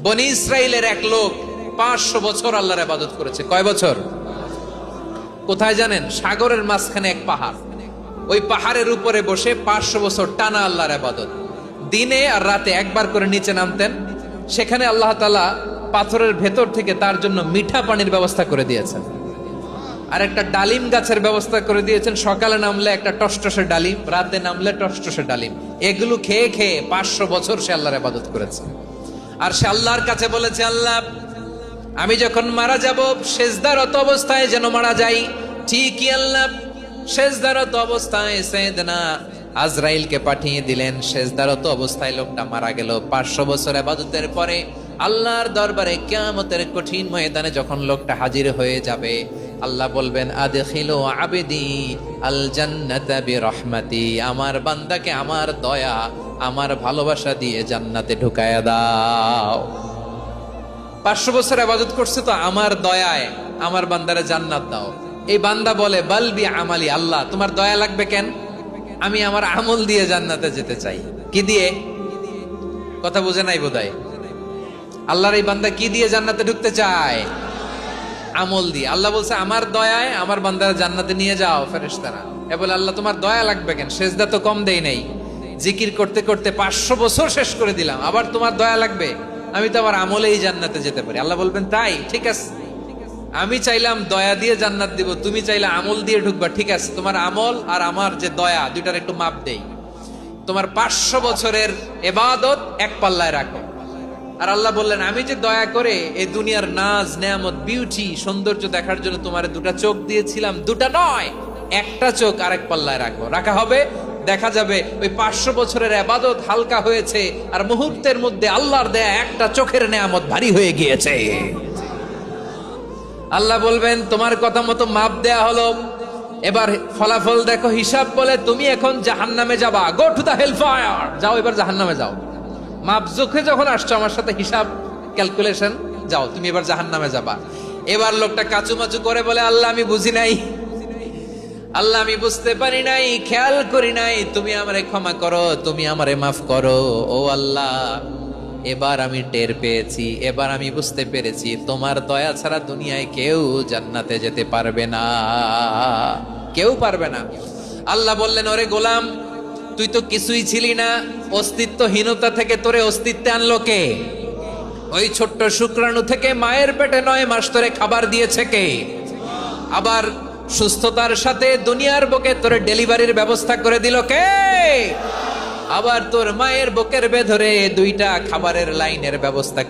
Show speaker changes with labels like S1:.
S1: বনি ইসরাইলের এক লোক 500 বছর আল্লাহর ইবাদত করেছে। কয় বছর? কোথায় জানেন? সাগরের মাঝখানে এক পাহাড়, ওই পাহাড়ের উপরে বসে 500 বছর টানা আল্লাহর ইবাদত। দিনে আর রাতে একবার করে নিচে নামতেন। সেখানে আল্লাহ তাআলা পাথরের ভেতর থেকে তার জন্য মিঠা পানির ব্যবস্থা করে দিয়েছেন, আর একটা ডালিম গাছের ব্যবস্থা করে দিয়েছেন। সকালে নামলে একটা টসটসে ডালিম, রাতে নামলে টসটসে ডালিম। এগুলো খেয়ে খেয়ে 500 বছর সে আল্লাহর ইবাদত করেছে। আর সে আল্লাহর কাছে বলেছে, আল্লাহ আমি যখন মারা যাব সেজদারত অবস্থায় যেন মারা যাই। ঠিকই আল্লাহ সেজদারত অবস্থায় সাইয়েদনা আজরাইলকে পাঠিয়ে দিলেন। সেজদারত অবস্থায় লোকটা মারা গেল। 500 বছর ইবাদতের পরে আল্লাহর দরবারে কিয়ামতের কঠিন ময়দানে যখন লোকটা হাজির হয়ে যাবে, আল্লাহ বলবেন, আদখিলু আবদি আল জান্নাতা বিরহমাতি, আমার বান্দাকে আমার দয়া, আমার ভালোবাসা দিয়ে জান্নাতে ঢুকায়া দাও। 500 বছর ইবাদত করছে তো আমার দয়ায় আমার বান্দারে জান্নাত দাও। এই বান্দা বলে, বালবি আমালি, আল্লাহ তোমার দয়া লাগবে কেন? আমি আমার আমল দিয়ে জান্নাতে যেতে চাই। কি দিয়ে? কথা বুঝে নাই বোধহয়। আল্লাহর এই বান্দা কি দিয়ে জান্নাতে ঢুকতে চায়? আমল দিয়ে। আল্লাহ বলছে, আমার দয়ায় আমার বান্দারা জান্নাতে নিয়ে যাও ফেরেশতারা। এ বলে, আল্লাহ তোমার দয়া লাগবে কেন? সেজদা তো কম দেই নাই, জিকির করতে করতে 500 বছর শেষ করে দিলাম, আবার তোমার দয়া লাগবে? আমি তো আমার আমলেই জান্নাতে যেতে পারি। আল্লাহ বলবেন, তাই ঠিক আছে, আমি চাইলাম দয়া দিয়ে জান্নাত দিব, তুমি চাইলে আমল দিয়ে ঢুকবা। ঠিক আছে, তোমার আমল আর আমার যে দয়া, দুইটার একটু মাপ দেই। তোমার 500 বছরের ইবাদত এক পাল্লায় রাখো। আর আল্লাহ বললেন, আমি যে দয়া করে এই দুনিয়ার নাজ নেয়ামত বিউটি সৌন্দর্য দেখার জন্য তোমার দুটা চোখ দিয়েছিলাম, দুটা নয় একটা চোখ আরেক পাল্লায় রাখো। রাখা হবে, দেখা যাবে ওই 500 বছরের ইবাদত হালকা হয়েছে, আর মুহূর্তের মধ্যে আল্লাহর দেয়া একটা চোখের নেয়ামত ভারী হয়ে গিয়েছে। আল্লাহ বলবেন, তোমার কথা মতো মাপ দেয়া হলো, এবার ফলাফল দেখো। হিসাব বলে, তুমি এখন জাহান্নামে যাবা। Go to the hell fire, যাও এবার জাহান্নামে যাও। মাপ চোখে যখন আসছো আমার সাথে হিসাব ক্যালকুলেশন, যাও তুমি এবার জাহান্নামে যাবা। এবার লোকটা কাচুমাচু করে বলে, আল্লাহ আমি বুঝি নাই, আল্লাহ আমি বুঝতে পারি নাই, খেয়াল করি নাই, তুমি আমারে ক্ষমা করো, তুমি আমারে মাফ করো। ও আল্লাহ, এবার আমি টের পেয়েছি, এবার আমি বুঝতে পেরেছি, তোমার দয়া ছাড়া দুনিয়ায় কেউ জান্নাতে যেতে পারবে না, কেউ পারবে না। আল্লাহ বললেন, ওরে গোলাম, তুই তো কিছুই ছিলি না, অস্তিত্বহীনতা থেকে তোরে অস্তিত্বে আনলো কে? ওই ছোট্ট শুক্রাণু থেকে মায়ের পেটে 9 মাস ধরে খাবার দিয়েছে কে? আবার সুস্থতার সাথে দুনিয়ার বুকে তোরে ডেলিভারির ব্যবস্থা করে দিল কে? আবার তোর মায়ের বুকের ভেতরে 2টা খাবারের লাইনের ব্যবস্থা